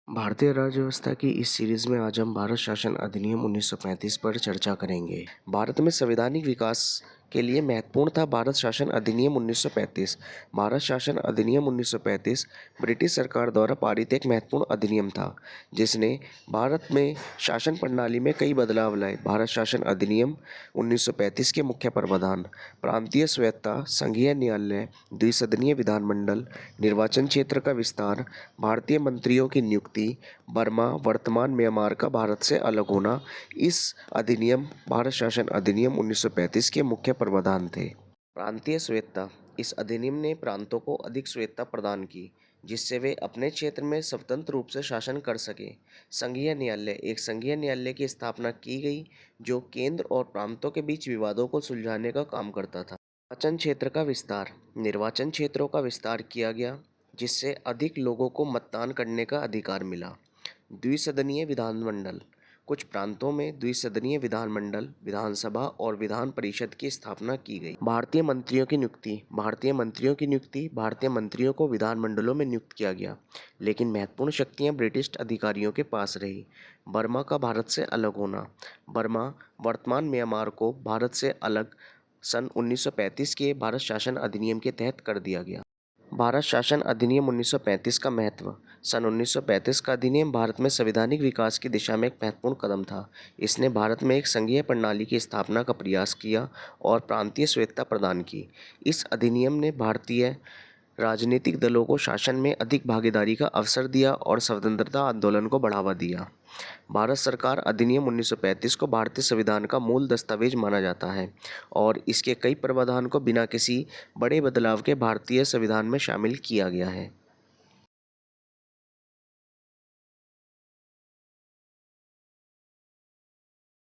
भारतीय राज्य व्यवस्था की इस सीरीज में आज हम भारत शासन अधिनियम 1935 पर चर्चा करेंगे। भारत में संवैधानिक विकास के लिए महत्वपूर्ण था भारत शासन अधिनियम 1935। भारत शासन अधिनियम 1935 ब्रिटिश सरकार द्वारा पारित एक महत्वपूर्ण अधिनियम था, जिसने भारत में शासन प्रणाली में कई बदलाव लाए। भारत शासन अधिनियम 1935 के मुख्य प्रावधान: प्रांतीय स्वायत्तता, संघीय न्यायालय, द्विसदनीय विधानमंडल, निर्वाचन क्षेत्र का विस्तार, भारतीय मंत्रियों की नियुक्ति, बर्मा वर्तमान म्यांमार का भारत से अलग होना। इस अधिनियम भारत शासन अधिनियम 1935 के मुख्य प्रावधान थे। प्रांतीय स्वायत्तता: इस अधिनियम ने प्रांतों को अधिक स्वायत्तता प्रदान की, जिससे वे अपने क्षेत्र में स्वतंत्र रूप से शासन कर सके। संघीय न्यायालय: एक संघीय न्यायालय की स्थापना की गई, जो केंद्र और प्रांतों के बीच विवादों को सुलझाने का काम करता था। निर्वाचन क्षेत्र का विस्तार: निर्वाचन क्षेत्रों का विस्तार किया गया, जिससे अधिक लोगों को मतदान करने का अधिकार मिला। द्विसदनीय विधानमंडल: कुछ प्रांतों में द्विसदनीय विधानमंडल, विधानसभा और विधान परिषद की स्थापना की गई। भारतीय मंत्रियों की नियुक्ति: भारतीय मंत्रियों को विधानमंडलों में नियुक्त किया गया, लेकिन महत्वपूर्ण शक्तियां ब्रिटिश अधिकारियों के पास रही। बर्मा का भारत से अलग होना: बर्मा वर्तमान म्यांमार को भारत से अलग सन 1935 के भारत शासन अधिनियम के तहत कर दिया गया। भारत शासन अधिनियम 1935 का महत्व: सन 1935 का अधिनियम भारत में संवैधानिक विकास की दिशा में एक महत्वपूर्ण कदम था। इसने भारत में एक संघीय प्रणाली की स्थापना का प्रयास किया और प्रांतीय स्वायत्तता प्रदान की। इस अधिनियम ने भारतीय राजनीतिक दलों को शासन में अधिक भागीदारी का अवसर दिया और स्वतंत्रता आंदोलन को बढ़ावा दिया। भारत सरकार अधिनियम 1935 को भारतीय संविधान का मूल दस्तावेज माना जाता है और इसके कई प्रावधान को बिना किसी बड़े बदलाव के भारतीय संविधान में शामिल किया गया है।